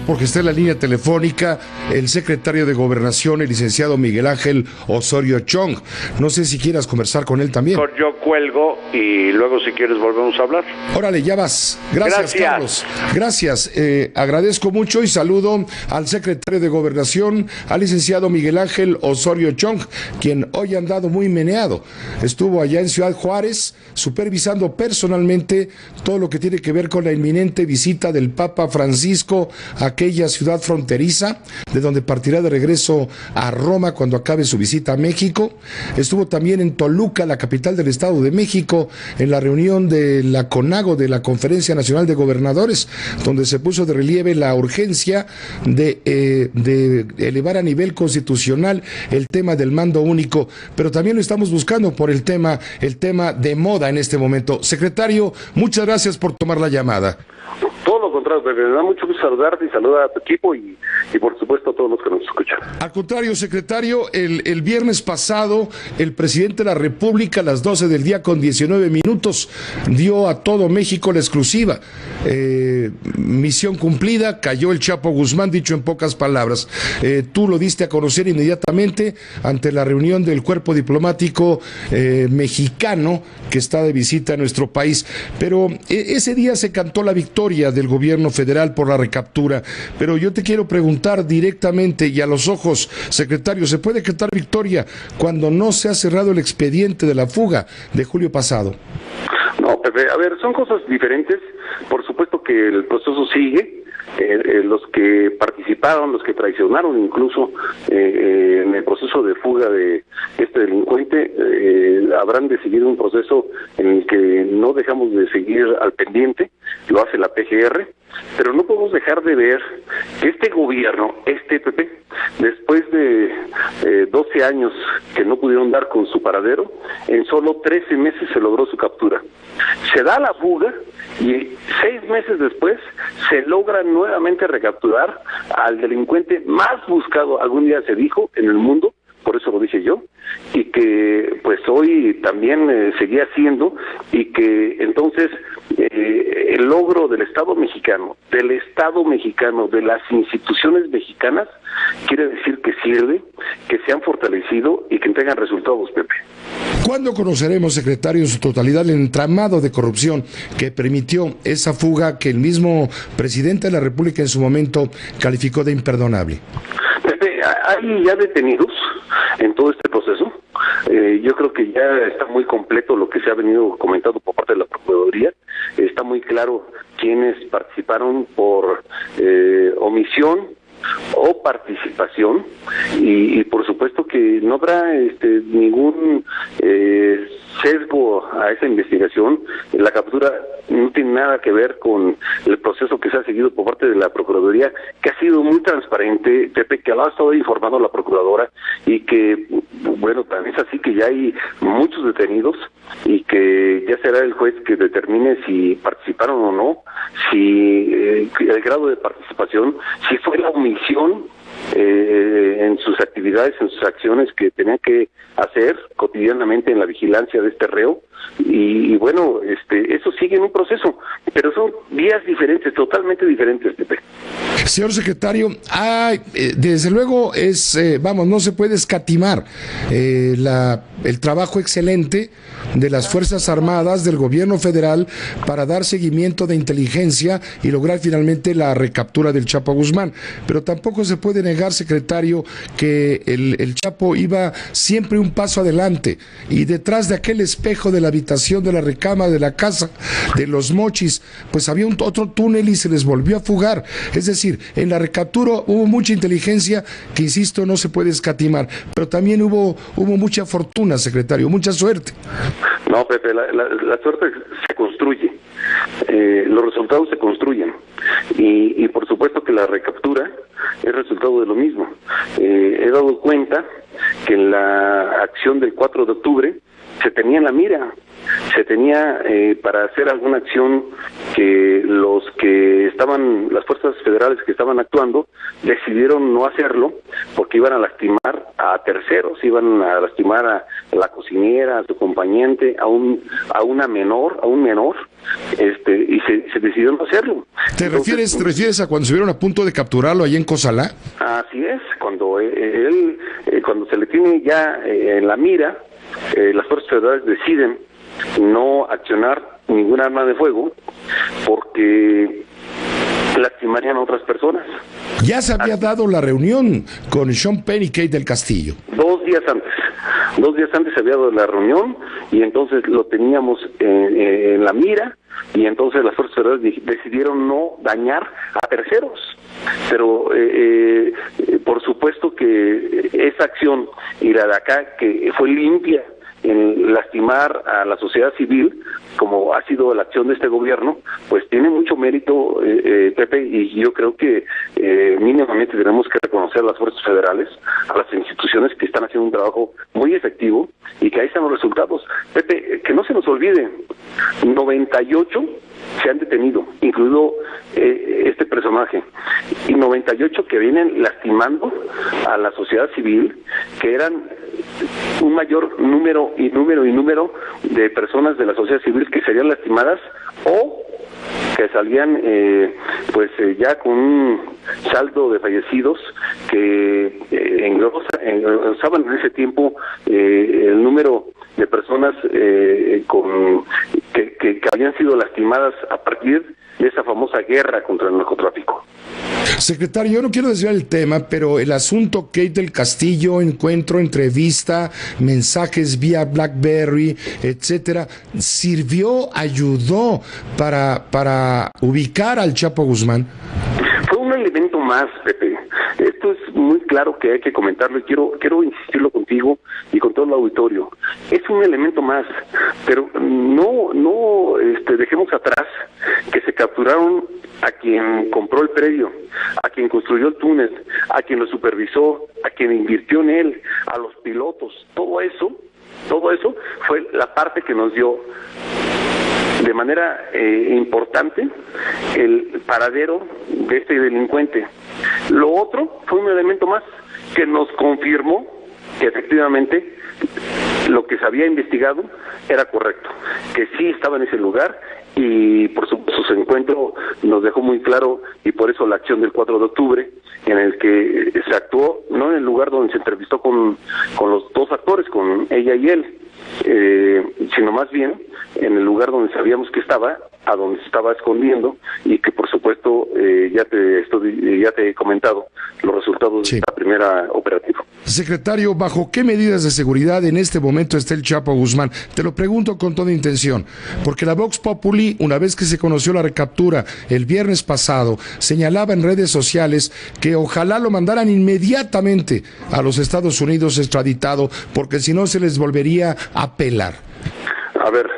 porque está en la línea telefónica el secretario de Gobernación, el licenciado Miguel Ángel Osorio Chong. No sé si quieras conversar con él también. Yo cuelgo y luego si quieres volvemos a hablar. Órale, ya vas. Gracias. Carlos. Gracias. Agradezco mucho y saludo al secretario de Gobernación, al licenciado Miguel Ángel Osorio Chong, quien hoy ha andado muy meneado. Estuvo allá en Ciudad Juárez supervisando personalmente todo lo que tiene que ver con la inminente visita del Papa Francisco a aquella ciudad fronteriza, de donde partirá de regreso a Roma cuando acabe su visita a México. Estuvo también en Toluca, la capital del Estado de México, en la reunión de la CONAGO, de la Conferencia Nacional de Gobernadores, donde se puso de relieve la urgencia de elevar a nivel constitucional el tema del mando único, pero también lo estamos buscando por el tema de moda en este momento. Secretario, muchas gracias por tomar la llamada. Todo lo contrario, me da mucho gusto saludarte y saludar a tu equipo y por supuesto a todos los que nos escuchan. Al contrario, secretario, el viernes pasado el presidente de la República a las 12 del día con 19 minutos dio a todo México la exclusiva. Misión cumplida, cayó el Chapo Guzmán, dicho en pocas palabras. Tú lo diste a conocer inmediatamente ante la reunión del cuerpo diplomático mexicano que está de visita a nuestro país. Pero ese día se cantó la victoria del gobierno federal por la recaptura. Pero yo te quiero preguntar directamente y a los ojos, secretario, ¿se puede cantar victoria cuando no se ha cerrado el expediente de la fuga de julio pasado? No, Pepe, a ver, son cosas diferentes. Por supuesto que el proceso sigue. Los que participaron, los que traicionaron incluso en el proceso de fuga de este delincuente, habrán de seguir un proceso en el que no dejamos de seguir al pendiente, lo hace la PGR, pero no podemos dejar de ver que este gobierno, Pepe, después de 12 años que no pudieron dar con su paradero, en solo 13 meses se logró su captura. Se da la fuga y 6 meses después se logra nuevamente recapturar al delincuente más buscado, algún día se dijo, en el mundo, por eso lo dije yo, y que pues hoy también seguía siendo, y que entonces el logro del Estado mexicano, de las instituciones mexicanas, quiere decir que sirve, que se han fortalecido y que entregan resultados, Pepe. ¿Cuándo conoceremos, secretario, en su totalidad el entramado de corrupción que permitió esa fuga que el mismo presidente de la República en su momento calificó de imperdonable? Pepe, hay ya detenidos en todo este proceso. Yo creo que ya está muy completo lo que se ha venido comentando por parte de la Procuraduría. Está muy claro quiénes participaron por omisión o participación, y por supuesto que no habrá ningún sesgo a esa investigación. La captura no tiene nada que ver con el proceso que se ha seguido por parte de la Procuraduría, que ha sido muy transparente, Pepe, que ha estado informando a la Procuradora, y que, bueno, también es así que ya hay muchos detenidos, y que ya será el juez que determine si participaron o no, si el grado de participación, si fue la omisión en sus actividades, en sus acciones que tenían que hacer cotidianamente en la vigilancia de este reo, y bueno, eso sigue en un proceso, pero son vías diferentes, totalmente diferentes, Pepe. Señor secretario, desde luego no se puede escatimar el trabajo excelente de las Fuerzas Armadas del gobierno federal para dar seguimiento de inteligencia y lograr finalmente la recaptura del Chapo Guzmán, pero tampoco se puede negar, secretario, que el Chapo iba siempre un paso adelante, y detrás de aquel espejo de la habitación, de la recámara, de la casa de los Mochis, pues había otro túnel y se les volvió a fugar. Es decir, en la recaptura hubo mucha inteligencia que, insisto, no se puede escatimar, pero también hubo mucha fortuna, secretario, mucha suerte. No, Pepe, la suerte se construye, los resultados se construyen, y por supuesto que la recaptura es resultado de lo mismo. He dado cuenta que en la acción del 4 de octubre se tenía en la mira, se tenía para hacer alguna acción que las fuerzas federales que estaban actuando decidieron no hacerlo porque iban a lastimar a terceros, iban a lastimar a la cocinera, a su acompañante, a un menor, y se decidió no hacerlo. ¿Te refieres a cuando estuvieron a punto de capturarlo allá en Cozalá? Así es, cuando cuando se le tiene ya en la mira, las fuerzas federales deciden no accionar ningún arma de fuego porque lastimarían a otras personas. Ya se había dado la reunión con Sean Penn y Kate del Castillo. 2 días antes se había dado la reunión y entonces lo teníamos en la mira y entonces las fuerzas federales decidieron no dañar a terceros. Pero por supuesto que esa acción y la de acá, que fue limpia en lastimar a la sociedad civil, como ha sido la acción de este gobierno, pues tiene mucho mérito, Pepe, y yo creo que mínimamente tenemos que reconocer a las fuerzas federales, a las instituciones que están haciendo un trabajo muy efectivo y que ahí están los resultados. Pepe, que no se nos olvide, 98 se han detenido, incluido este personaje, y 98 que vienen lastimando a la sociedad civil, que eran un mayor número de personas de la sociedad civil que serían lastimadas o que salían ya con un saldo de fallecidos que engrosaban en ese tiempo el número de personas que habían sido lastimadas a partir de esa famosa guerra contra el narcotráfico. Secretario, yo no quiero desviar el tema, pero el asunto Kate del Castillo, encuentro, entrevista, mensajes vía BlackBerry, etcétera, sirvió, ayudó para ubicar al Chapo Guzmán. Fue un elemento más, Pepe. Esto es muy claro que hay que comentarlo y quiero insistirlo contigo y con todo el auditorio. Es un elemento más, pero no dejemos atrás que se capturaron a quien compró el predio, a quien construyó el túnel, a quien lo supervisó, a quien invirtió en él, a los pilotos. Todo eso fue la parte que nos dio de manera importante el paradero de este delincuente. Lo otro fue un elemento más que nos confirmó que efectivamente lo que se había investigado era correcto, que sí estaba en ese lugar y por supuesto su encuentro nos dejó muy claro y por eso la acción del 4 de octubre en el que se actuó no en el lugar donde se entrevistó con los dos actores, con ella y él, sino más bien en el lugar donde sabíamos que estaba, a donde se estaba escondiendo y que por supuesto ya te he comentado los resultados de esta primera operativa. Secretario, ¿bajo qué medidas de seguridad en este momento está el Chapo Guzmán? Te lo pregunto con toda intención, porque la Vox Populi, una vez que se conoció la recaptura el viernes pasado, señalaba en redes sociales que ojalá lo mandaran inmediatamente a los Estados Unidos extraditado, porque si no se les volvería a pelar. A ver,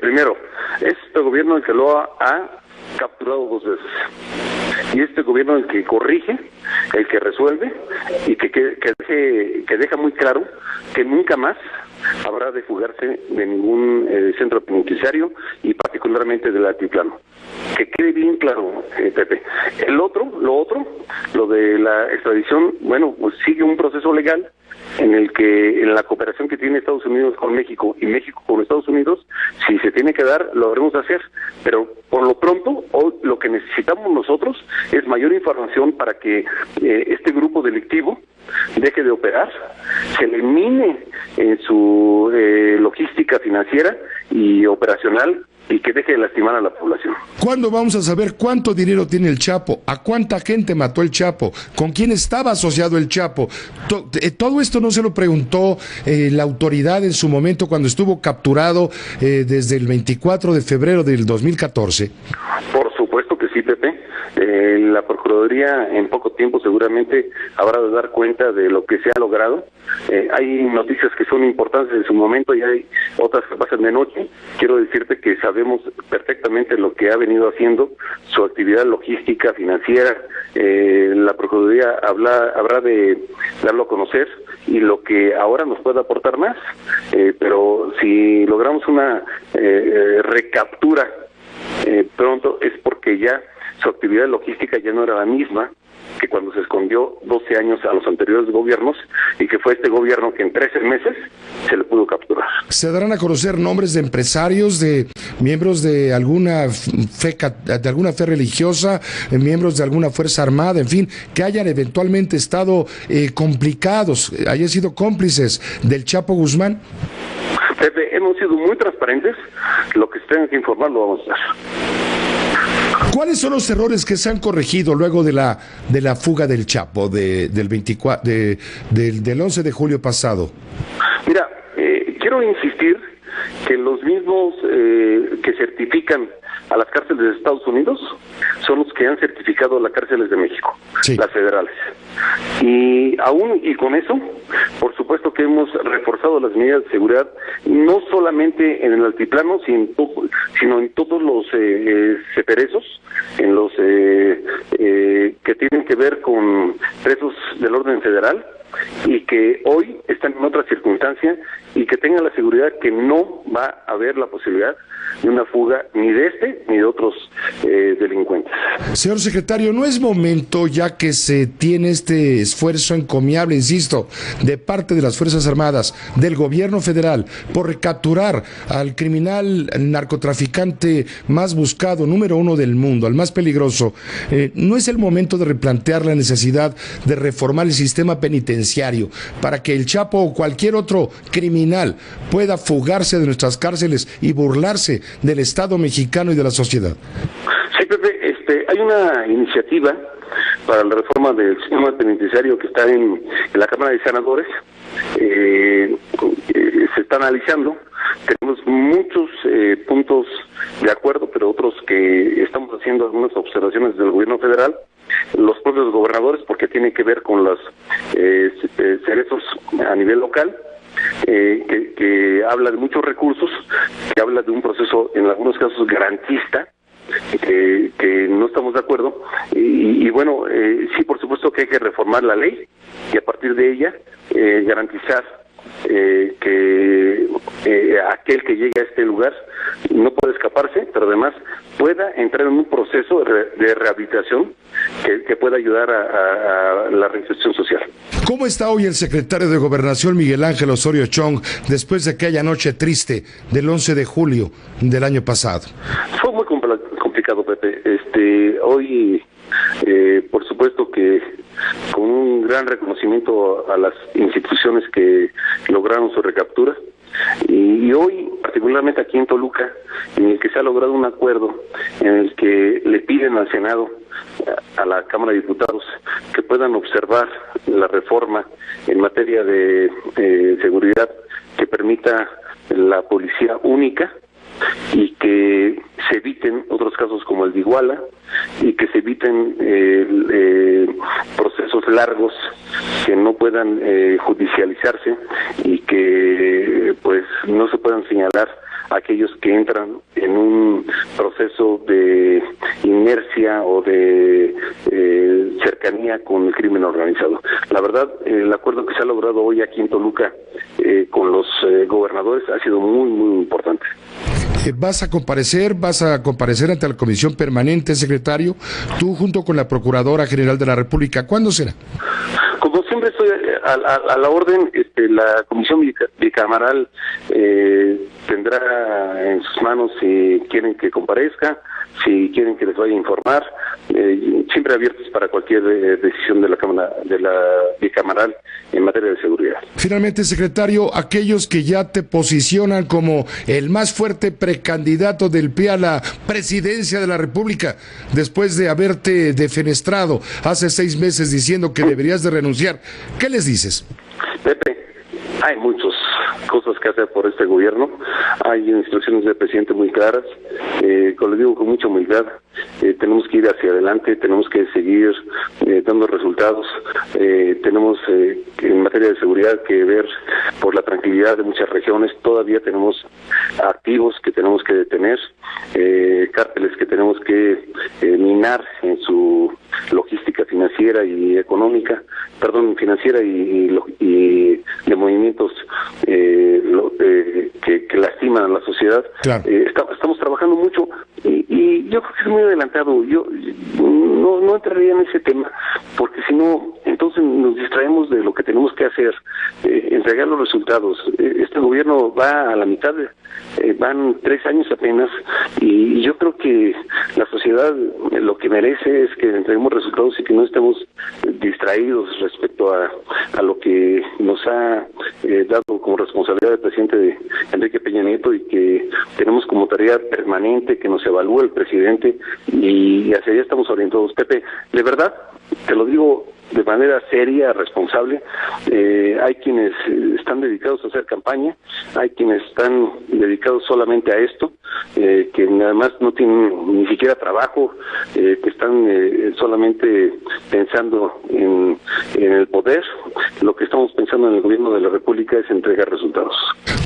primero, este gobierno el que lo ha capturado 2 veces. Y este gobierno el que corrige, el que resuelve y que deja muy claro que nunca más habrá de fugarse de ningún centro penitenciario y particularmente del altiplano. Que quede bien claro, Pepe. Lo de la extradición, bueno, pues sigue un proceso legal en el que en la cooperación que tiene Estados Unidos con México y México con Estados Unidos, si se tiene que dar, lo habremos hacer, pero por lo pronto hoy lo que necesitamos nosotros es mayor información para que este grupo delictivo deje de operar, se elimine en su logística financiera y operacional y que deje de lastimar a la población. ¿Cuándo vamos a saber cuánto dinero tiene el Chapo? ¿A cuánta gente mató el Chapo? ¿Con quién estaba asociado el Chapo? Todo esto no se lo preguntó la autoridad en su momento cuando estuvo capturado desde el 24 de febrero del 2014. Por supuesto que sí, Pepe. La Procuraduría en poco tiempo seguramente habrá de dar cuenta de lo que se ha logrado. Hay noticias que son importantes en su momento y hay otras que pasan de noche. Quiero decirte que sabemos perfectamente lo que ha venido haciendo, su actividad logística, financiera. La Procuraduría habrá de darlo a conocer y lo que ahora nos pueda aportar más. Pero si logramos una recaptura pronto es porque ya su actividad logística ya no era la misma que cuando se escondió 12 años a los anteriores gobiernos, y que fue este gobierno que en 13 meses se le pudo capturar. ¿Se darán a conocer nombres de empresarios, de miembros de alguna fe religiosa, miembros de alguna fuerza armada, en fin, que hayan eventualmente estado complicados, hayan sido cómplices del Chapo Guzmán? Pepe, hemos sido muy transparentes, lo que se tenga que informar lo vamos a hacer. ¿Cuáles son los errores que se han corregido luego de la fuga del Chapo del 11 de julio pasado? Mira, quiero insistir que los mismos que certifican a las cárceles de Estados Unidos son los que han certificado las cárceles de México, sí, las federales. Y aún y con eso, por supuesto que hemos reforzado las medidas de seguridad, no solamente en el altiplano, sino en todos los ceperezos, en los que tienen que ver con presos del orden federal, y que hoy están en otra circunstancia, y que tengan la seguridad que no va a haber la posibilidad de una fuga ni de este ni de otros delincuentes. Señor secretario, ¿no es momento, ya que se tiene este esfuerzo encomiable, insisto, de parte de las Fuerzas Armadas, del gobierno federal, por capturar al criminal narcotraficante más buscado, número 1 del mundo, al más peligroso, no es el momento de replantear la necesidad de reformar el sistema penitenciario para que el Chapo o cualquier otro criminal pueda fugarse de nuestras cárceles y burlarse del Estado mexicano y de la sociedad? Sí, Pepe, hay una iniciativa para la reforma del sistema penitenciario que está en la Cámara de Senadores. Se está analizando. Tenemos muchos puntos de acuerdo, pero otros que estamos haciendo algunas observaciones del gobierno federal, los propios gobernadores, porque tiene que ver con los cerezos a nivel local. Que habla de muchos recursos, que habla de un proceso en algunos casos garantista, que no estamos de acuerdo, y bueno, sí, por supuesto que hay que reformar la ley y a partir de ella garantizar que aquel que llegue a este lugar no puede escaparse, pero además pueda entrar en un proceso de rehabilitación que pueda ayudar a la reinserción social. ¿Cómo está hoy el secretario de Gobernación, Miguel Ángel Osorio Chong, después de aquella noche triste del 11 de julio del año pasado? Fue muy complicado, Pepe. Hoy, por supuesto que con un gran reconocimiento a las instituciones que lograron su recaptura, y hoy, particularmente aquí en Toluca, en el que se ha logrado un acuerdo en el que le piden al Senado, a la Cámara de Diputados, que puedan observar la reforma en materia de seguridad que permita la policía única y que se eviten otros casos como el de Iguala y que se eviten procesos largos que no puedan judicializarse y que pues no se puedan señalar a aquellos que entran en un proceso de inercia o de cercanía con el crimen organizado. La verdad, el acuerdo que se ha logrado hoy aquí en Toluca con los gobernadores ha sido muy, muy importante. ¿Vas a comparecer ante la Comisión Permanente, secretario, tú junto con la Procuradora General de la República? ¿Cuándo será? Como siempre estoy a la orden. La Comisión Bicameral tendrá en sus manos si quieren que comparezca, si quieren que les vaya a informar, siempre abiertos para cualquier decisión de la Cámara, de la Bicameral en materia de seguridad. Finalmente, secretario, aquellos que ya te posicionan como el más fuerte precandidato del PRI a la presidencia de la República, después de haberte defenestrado hace 6 meses diciendo que deberías de renunciar, ¿qué les dices? Pepe, hay muchas cosas que hacer por este gobierno, hay instrucciones del presidente muy claras, como le digo con mucha humildad, tenemos que ir hacia adelante, tenemos que seguir dando resultados, tenemos en materia de seguridad que ver por la tranquilidad de muchas regiones, todavía tenemos activos que tenemos que detener, cárteles que tenemos que minar en su logística financiera y económica, financiera y de movimientos que lastiman a la sociedad. Claro. Estamos trabajando mucho y yo creo que es muy adelantado. Yo no entraría en ese tema, porque si no, entonces nos distraemos de lo que tenemos que hacer, entregar los resultados. Este gobierno va a la mitad, van 3 años apenas, y yo creo que la sociedad lo que merece es que entreguemos resultados y que no estemos distraídos respecto a lo que nos ha dado como responsabilidad el presidente Enrique Peña Nieto, y que tenemos como tarea permanente que nos evalúe el presidente, y hacia allá estamos orientados. Pepe, de verdad, te lo digo de manera seria, responsable. Hay quienes están dedicados a hacer campaña, hay quienes están dedicados solamente a esto, que además no tienen ni siquiera trabajo, que están solamente pensando en el poder. Lo que estamos pensando en el gobierno de la República es entregar resultados.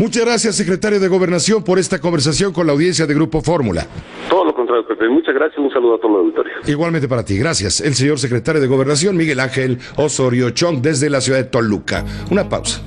Muchas gracias, secretario de Gobernación, por esta conversación con la audiencia de Grupo Fórmula. Todo lo contrario, Pepe. Muchas gracias, un saludo a todo el auditorio. Igualmente para ti, gracias. El señor secretario de Gobernación, Miguel Ángel Osorio Chong, desde la ciudad de Toluca. Una pausa.